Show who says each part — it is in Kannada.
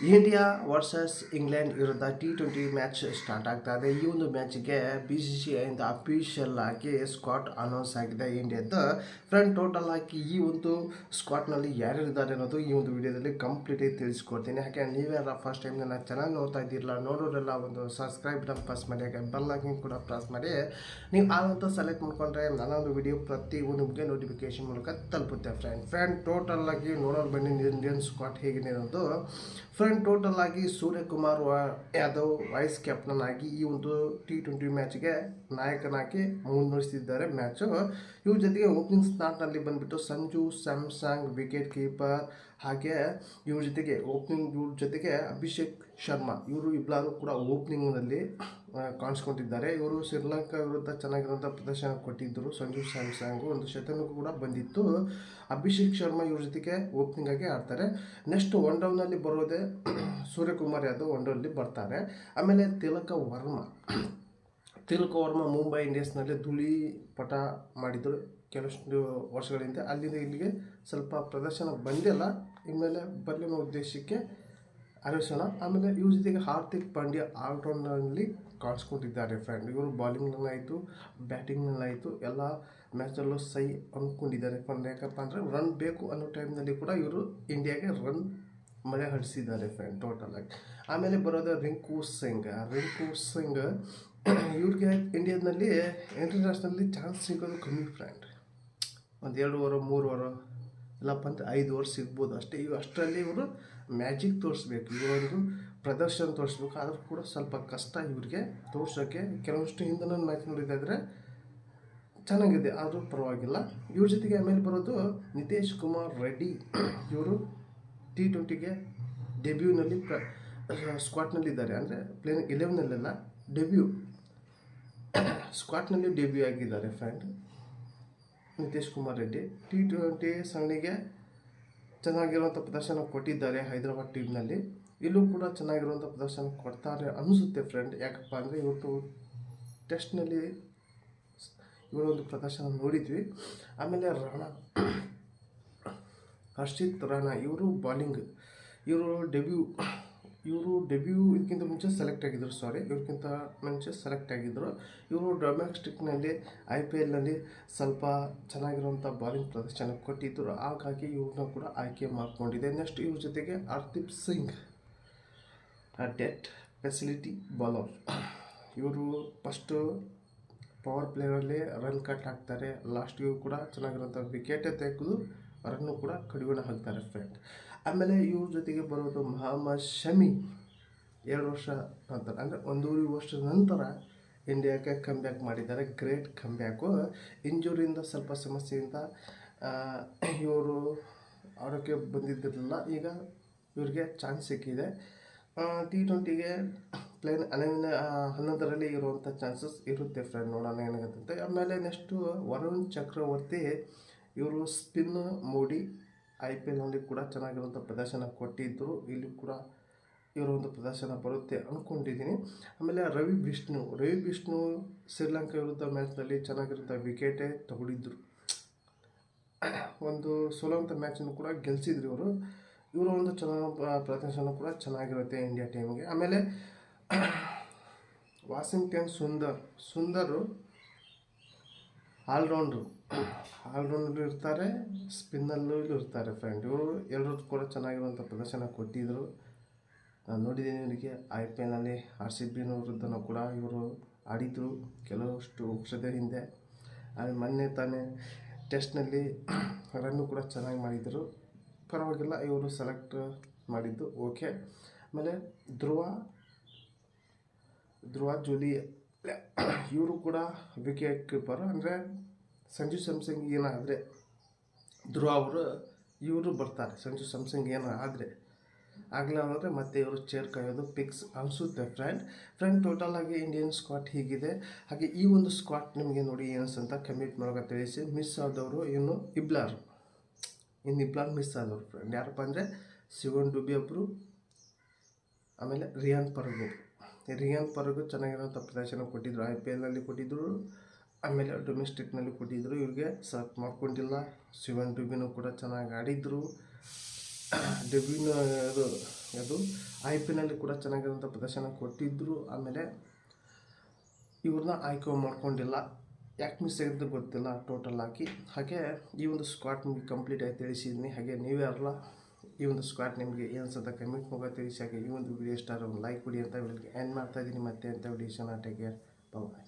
Speaker 1: ಇಂಡಿಯಾ ವರ್ಸಸ್ ಇಂಗ್ಲೆಂಡ್ ವಿರುದ್ಧ T20 ಮ್ಯಾಚ್ ಸ್ಟಾರ್ಟ್ ಆಗ್ತಾ ಇದೆ. ಈ ಒಂದು ಮ್ಯಾಚ್ಗೆ BCCI ಇಂದ ಅಫಿಷಿಯಲ್ ಆಗಿ ಸ್ಕ್ವಾಡ್ ಅನೌನ್ಸ್ ಆಗಿದೆ ಇಂಡಿಯಾದ. ಫ್ರೆಂಡ್, ಟೋಟಲ್ ಆಗಿ ಈ ಒಂದು ಸ್ಕ್ವಾಡ್ನಲ್ಲಿ ಯಾರ್ಯಾರಿದ್ದಾರೆ ಅನ್ನೋದು ಈ ಒಂದು ವಿಡಿಯೋದಲ್ಲಿ ಕಂಪ್ಲೀಟಾಗಿ ತಿಳಿಸ್ಕೊಡ್ತೀನಿ. ಹಾಗೆ ನೀವ್ಯಾರ ಫಸ್ಟ್ ಟೈಮ್ ನನ್ನ ಚಾನಲ್ ನೋಡ್ತಾ ಇದ್ದಿರಲ್ಲ, ನೋಡೋರೆಲ್ಲ ಒಂದು ಸಬ್ಸ್ಕ್ರೈಬ್ ಬಟನ್ ಪ್ರೆಸ್ ಮಾಡಿ, ಹಾಗೆ ಬೆಲ್ ಐಕಾನ್ ಕೂಡ ಪ್ರೆಸ್ ಮಾಡಿ. ನೀವು ಆದಂತ ಸೆಲೆಕ್ಟ್ ಮಾಡ್ಕೊಂಡ್ರೆ ನನ್ನೊಂದು ವಿಡಿಯೋ ಪ್ರತಿ ನಿಮಗೆ ನೋಟಿಫಿಕೇಶನ್ ಮೂಲಕ ತಲುಪುತ್ತೆ. ಫ್ರೆಂಡ್ ಟೋಟಲ್ ಆಗಿ ನೋಡೋರು ಬನ್ನಿ ಇಂಡಿಯನ್ ಸ್ಕ್ವಾಡ್ ಹೇಗಿದೆ ಅನ್ನೋದು. ಫ್ರೆಂಡ್ ಟೋಟಲ್ ಆಗಿ ಸೂರ್ಯಕುಮಾರ್ ಯಾದವ್ ವೈಸ್ ಕ್ಯಾಪ್ಟನ್ ಆಗಿ ಈ ಒಂದು T20 ಮ್ಯಾಚ್ಗೆ ನಾಯಕನಾಗಿ ಮುನ್ನಡೆಸ್ತಿದ್ದಾರೆ ಮ್ಯಾಚು. ಇವ್ರ ಜೊತೆಗೆ ಓಪನಿಂಗ್ ಸ್ಟಾರ್ಟ್ನಲ್ಲಿ ಬಂದುಬಿಟ್ಟು ಸಂಜು ಸ್ಯಾಮ್ಸಂಗ್ ವಿಕೆಟ್ ಕೀಪರ್, ಹಾಗೆ ಇವ್ರ ಜೊತೆಗೆ ಅಭಿಷೇಕ್ ಶರ್ಮಾ, ಇವರು ಇಬ್ಬರು ಕೂಡ ಓಪನಿಂಗ್ನಲ್ಲಿ ಕಾಣಿಸ್ಕೊಂಡಿದ್ದಾರೆ. ಇವರು ಶ್ರೀಲಂಕಾ ವಿರುದ್ಧ ಚೆನ್ನಾಗಿರುವಂಥ ಪ್ರದರ್ಶನ ಕೊಟ್ಟಿದ್ದರು. ಸಂಜು ಸ್ಯಾಮ್ಸಂಗು ಒಂದು ಶತನೂ ಕೂಡ ಬಂದಿತ್ತು. ಅಭಿಷೇಕ್ ಶರ್ಮಾ ಇವ್ರ ಜೊತೆಗೆ ಓಪನಿಂಗ್ ಆಗಿ ಆಡ್ತಾರೆ. ನೆಕ್ಸ್ಟ್ ಒನ್ ಡೌನಲ್ಲಿ ಬರೋದೇ ಸೂರ್ಯಕುಮಾರ್ ಯಾದವ್ ಒನ್ ಡೌನಲ್ಲಿ ಬರ್ತಾರೆ. ಆಮೇಲೆ ತಿಲಕ ವರ್ಮಾ ಮುಂಬೈ ಇಂಡಿಯನ್ಸ್ನಲ್ಲಿ ಧೂಳಿಪಟ ಮಾಡಿದರು ಕೆಲವಷ್ಟು ವರ್ಷಗಳಿಂದ. ಅಲ್ಲಿಂದ ಇಲ್ಲಿಗೆ ಸ್ವಲ್ಪ ಪ್ರದರ್ಶನ ಬಂದಿಲ್ಲ, ಇನ್ಮೇಲೆ ಬರಲಿನ ಉದ್ದೇಶಕ್ಕೆ ಅರಿಸೋಣ. ಆಮೇಲೆ ಇವ್ರ ಜೊತೆಗೆ ಹಾರ್ದಿಕ್ ಪಾಂಡ್ಯ ಆಲ್ರೌಂಡರ್ನಲ್ಲಿ ಕಾಣಿಸ್ಕೊಂಡಿದ್ದಾರೆ. ಫ್ರೆಂಡ್, ಇವರು ಬಾಲಿಂಗ್ನಲ್ಲಾಯಿತು ಬ್ಯಾಟಿಂಗ್ನಲ್ಲಾಯಿತು ಎಲ್ಲ ಮ್ಯಾಚಲ್ಲೂ ಸೈ ಅಂದ್ಕೊಂಡಿದ್ದಾರೆ. ಫ್ರೆಂಡ್, ಯಾಕಪ್ಪ ಅಂದರೆ ರನ್ ಬೇಕು ಅನ್ನೋ ಟೈಮ್ನಲ್ಲಿ ಕೂಡ ಇವರು ಇಂಡಿಯಾಗೆ ರನ್ ಮಳೆ ಹರಿಸಿದ್ದಾರೆ ಫ್ರೆಂಡ್ ಟೋಟಲ್ ಆಗಿ. ಆಮೇಲೆ ಬರೋದು ರಿಂಕು ಸಿಂಗ್ ಇವ್ರಿಗೆ ಇಂಡಿಯಾದಲ್ಲಿ ಇಂಟರ್ನ್ಯಾಷನಲ್ಲಿ ಚಾನ್ಸ್ ಸಿಗೋದು ಕಮ್ಮಿ ಫ್ರೆಂಡ್. ಒಂದು 2 ಓವರ್ 3 ಓವರ್ ಇಲ್ಲಪ್ಪ ಅಂದರೆ 5 ಓವರ್ ಸಿಗ್ಬೋದು ಅಷ್ಟೇ. ಅಷ್ಟರಲ್ಲಿ ಇವರು ಮ್ಯಾಜಿಕ್ ತೋರಿಸ್ಬೇಕು, ಇವರೊಂದು ಪ್ರದರ್ಶನ ತೋರಿಸ್ಬೇಕು. ಆದರೂ ಕೂಡ ಸ್ವಲ್ಪ ಕಷ್ಟ ಇವರಿಗೆ ತೋರ್ಸೋಕ್ಕೆ. ಕೆಲವಷ್ಟು ಹಿಂದಿನ ಮ್ಯಾಚ್ ನೋಡಿದಾದರೆ ಚೆನ್ನಾಗಿದೆ, ಆದರೂ ಪರವಾಗಿಲ್ಲ. ಇವ್ರ ಜೊತೆಗೆ ಆಮೇಲೆ ಬರೋದು ನಿತೇಶ್ ಕುಮಾರ್ ರೆಡ್ಡಿ. ಇವರು T20ಗೆ ಡೆಬ್ಯೂನಲ್ಲಿ ಸ್ಕ್ವಾಡ್ನಲ್ಲಿದ್ದಾರೆ, ಅಂದರೆ ಪ್ಲೇಯಿಂಗ್ 11ನಲ್ಲೆಲ್ಲ ಸ್ಕ್ವಾಡ್ನಲ್ಲಿ ಡೆಬ್ಯೂ ಆಗಿದ್ದಾರೆ. ಫ್ರೆಂಡ್, ನಿತೇಶ್ ಕುಮಾರ್ ರೆಡ್ಡಿ T20 ಸರಣಿಗೆ ಚೆನ್ನಾಗಿರುವಂಥ ಪ್ರದರ್ಶನ ಕೊಟ್ಟಿದ್ದಾರೆ ಹೈದರಾಬಾದ್ ಟೀಮ್ನಲ್ಲಿ. ಇಲ್ಲೂ ಕೂಡ ಚೆನ್ನಾಗಿರುವಂಥ ಪ್ರದರ್ಶನ ಕೊಡ್ತಾರೆ ಅನಿಸುತ್ತೆ ಫ್ರೆಂಡ್. ಯಾಕಪ್ಪ ಅಂದರೆ ಇವತ್ತು ಟೆಸ್ಟ್ನಲ್ಲಿ ಇವರೊಂದು ಪ್ರದರ್ಶನ ನೋಡಿದ್ವಿ. ಆಮೇಲೆ ಹರ್ಷಿತ್ ರಾಣಾ ಇವರು ಬಾಲಿಂಗ್, ಇವರು ಡೆಬ್ಯೂ ಇದಕ್ಕಿಂತ ಮುಂಚೆ ಸೆಲೆಕ್ಟ್ ಆಗಿದ್ದರು. ಇವರು ಡೊಮೆಸ್ಟಿಕ್ನಲ್ಲಿ IPLನಲ್ಲಿ ಸ್ವಲ್ಪ ಚೆನ್ನಾಗಿರುವಂಥ ಬಾಲಿಂಗ್ ಪ್ರದರ್ಶನ ಕೊಟ್ಟಿದ್ದರು, ಹಾಗಾಗಿ ಇವ್ರನ್ನ ಕೂಡ ಆಯ್ಕೆ ಮಾಡಿಕೊಂಡಿದೆ. ನೆಕ್ಸ್ಟ್ ಇವ್ರ ಜೊತೆಗೆ Hardeep Singh, death facility bowler. ಇವರು ಫಸ್ಟು ಪವರ್ ಪ್ಲೇಯಲ್ಲಿ ರನ್ ಕಟ್ ಹಾಕ್ತಾರೆ, ಲಾಸ್ಟಿಗೂ ಕೂಡ ಚೆನ್ನಾಗಿರುವಂಥ ವಿಕೆಟೇ ತೆಗೆದು ರನ್ನು ಕೂಡ ಕಡಿವಾಣ ಹಾಕ್ತಾರೆ ಫ್ರೆಂಡ್. ಆಮೇಲೆ ಇವ್ರ ಜೊತೆಗೆ ಬರೋದು ಮೊಹಮ್ಮದ್ ಶಮಿ, 2 ವರ್ಷ ನಂತರ ಅಂದರೆ 1.5 ವರ್ಷದ ನಂತರ ಇಂಡಿಯಾಕ್ಕೆ ಕಮ್ಬ್ಯಾಕ್ ಮಾಡಿದ್ದಾರೆ. ಗ್ರೇಟ್ ಕಮ್ಬ್ಯಾಕು. ಇಂಜುರಿಯಿಂದ ಸ್ವಲ್ಪ ಸಮಸ್ಯೆಯಿಂದ ಇವರು ಆಡೋಕ್ಕೆ ಬಂದಿದ್ದಿರಲಿಲ್ಲ, ಈಗ ಇವ್ರಿಗೆ ಚಾನ್ಸ್ ಸಿಕ್ಕಿದೆ. T20ಗೆ ಪ್ಲೇನ್ 11ರಲ್ಲಿ ಇರುವಂಥ ಚಾನ್ಸಸ್ ಇರುತ್ತೆ ಫ್ರೆಂಡ್, ನೋಡೋಣ ಏನಾಗುತ್ತೆ. ಆಮೇಲೆ ನೆಕ್ಸ್ಟು ವರುಣ್ ಚಕ್ರವರ್ತಿ, ಇವರು ಸ್ಪಿನ್ ಮೋಡಿ IPLನಲ್ಲಿ ಕೂಡ ಚೆನ್ನಾಗಿರುವಂಥ ಪ್ರದರ್ಶನ ಕೊಟ್ಟಿದ್ದರು. ಇಲ್ಲಿ ಕೂಡ ಇವರ ಒಂದು ಪ್ರದರ್ಶನ ಬರುತ್ತೆ ಅಂದ್ಕೊಂಡಿದ್ದೀನಿ. ಆಮೇಲೆ ರವಿ ವಿಷ್ಣು ಶ್ರೀಲಂಕಾ ವಿರುದ್ಧ ಮ್ಯಾಚ್ನಲ್ಲಿ ಚೆನ್ನಾಗಿರುವಂಥ ವಿಕೆಟೇ ತಗೊಂಡಿದ್ದರು. ಒಂದು ಸೋಲುವಂಥ ಮ್ಯಾಚನ್ನು ಕೂಡ ಗೆಲ್ಲಿಸಿದ್ರು ಇವರ ಒಂದು ಪ್ರದರ್ಶನ ಕೂಡ ಚೆನ್ನಾಗಿರುತ್ತೆ ಇಂಡಿಯಾ ಟೀಮ್ಗೆ. ಆಮೇಲೆ ವಾಷಿಂಗ್ಟನ್ ಸುಂದರ್ ಆಲ್ರೌಂಡರ್ ಇರ್ತಾರೆ, ಸ್ಪಿನ್ನಲ್ಲೂ ಇರ್ತಾರೆ ಫ್ರೆಂಡ್. ಇವರು ಎಲ್ಲರೂ ಕೂಡ ಚೆನ್ನಾಗಿರುವಂಥ ಪ್ರದರ್ಶನ ಕೊಟ್ಟಿದ್ದರು. ನಾನು ನೋಡಿದ್ದೀನಿ ಇವರಿಗೆ IPLನಲ್ಲಿ RCB ವಿರುದ್ಧನೂ ಕೂಡ ಇವರು ಆಡಿದರು ಕೆಲವಷ್ಟು ವರ್ಷದ ಹಿಂದೆ. ಆಮೇಲೆ ಮೊನ್ನೆ ತಾನೇ ಟೆಸ್ಟ್ನಲ್ಲಿ ರನ್ನು ಕೂಡ ಚೆನ್ನಾಗಿ ಮಾಡಿದರು, ಪರವಾಗಿಲ್ಲ. ಇವರು ಸೆಲೆಕ್ಟ್ ಮಾಡಿದ್ದು ಓಕೆ. ಆಮೇಲೆ ಧ್ರುವ ಜೋಲಿ, ಇವರು ಕೂಡ ವಿಕೆಟ್ ಕೀಪರ್. ಅಂದರೆ ಸಂಜು ಸ್ಯಾಮ್ಸಂಗ್ ಏನಾದರೆ ಇವರು ಬರ್ತಾರೆ. ಸಂಜು ಸ್ಯಾಮ್ಸಂಗ್ ಏನಾದರೆ ಆಗಲಿಲ್ಲ ಮತ್ತೆ ಇವರು ಚೇರ್ ಕಾಯೋದು ಫಿಕ್ಸ್ ಅನಿಸುತ್ತೆ ಫ್ರೆಂಡ್. ಟೋಟಲ್ ಆಗಿ ಇಂಡಿಯನ್ ಸ್ಕ್ವಾಡ್ ಹೀಗಿದೆ. ಹಾಗೆ ಈ ಒಂದು ಸ್ಕ್ವಾಡ್ ನಿಮಗೆ ನೋಡಿ ಏನಿಸ್ತಂತ ಕಮೆಂಟ್ ಮಾಡೋಕೆ ತಿಳಿಸಿ. ಮಿಸ್ ಆದವರು ಇಬ್ಲಾರು ಮಿಸ್ ಆದವರು ಫ್ರೆಂಡ್. ಯಾರಪ್ಪ ಅಂದರೆ ಶಿವನ್ ಡುಬೆ ಒಬ್ಬರು, ಆಮೇಲೆ ರಿಯಾನ್ ಪರಗು ಚೆನ್ನಾಗಿರೋಂಥ ಪ್ರದರ್ಶನ ಕೊಟ್ಟಿದ್ದರು, IPLನಲ್ಲಿ ಕೊಟ್ಟಿದ್ದರು, ಆಮೇಲೆ ಡೊಮೆಸ್ಟಿಕ್ನಲ್ಲಿ ಕೊಟ್ಟಿದ್ದರು. ಇವ್ರಿಗೆ ಸೆಲೆಕ್ಟ್ ಮಾಡ್ಕೊಂಡಿಲ್ಲ. ಶಿವನ್ ಡುಬೆನೂ ಕೂಡ ಚೆನ್ನಾಗಿ ಆಡಿದರು. ಡೆಬ್ಯೂನು ಅದು ಐ ಪಿ ಎಲ್ನಲ್ಲಿ ಕೂಡ ಚೆನ್ನಾಗಿರುವಂಥ ಪ್ರದರ್ಶನ ಕೊಟ್ಟಿದ್ದರು. ಆಮೇಲೆ ಇವ್ರನ್ನ ಆಯ್ಕೆ ಮಾಡ್ಕೊಂಡಿಲ್ಲ, ಯಾಕೆ ಮಿಸ್ ಆಗಿದ್ದು ಗೊತ್ತಿಲ್ಲ ಟೋಟಲ್ ಆಗಿ. ಹಾಗೆ ಈ ಒಂದು ಸ್ಕ್ವಾಡ್ ನಿಮಗೆ ಕಂಪ್ಲೀಟ್ ಆಗಿ ತಿಳಿಸಿದ್ದೀನಿ. ಹಾಗೆ ನೀವೇ ಅಲ್ಲ, ಈ ಒಂದು ಸ್ಕ್ವಾಡ್ ನಿಮಗೆ ಏನು ಅನ್ಸುತ್ತೆ ಕಮೆಂಟ್ ಮೂಲಕ ತಿಳಿಸಿ. ಹಾಗೆ ಈ ಒಂದು ವಿಡಿಯೋ ಇಷ್ಟ ಆದರೆ ಒಂದು ಲೈಕ್ ಕೊಡಿ ಅಂತ ವಿಡಿಯೋಗೆ ಎಂಡ್ ಮಾಡ್ತಾ ಇದ್ದೀನಿ. ಮತ್ತೆ ಅಂತ ವಿಡಿಯೋ ಟೇಕ್ ಕೇರ್, ಬಾಯ್.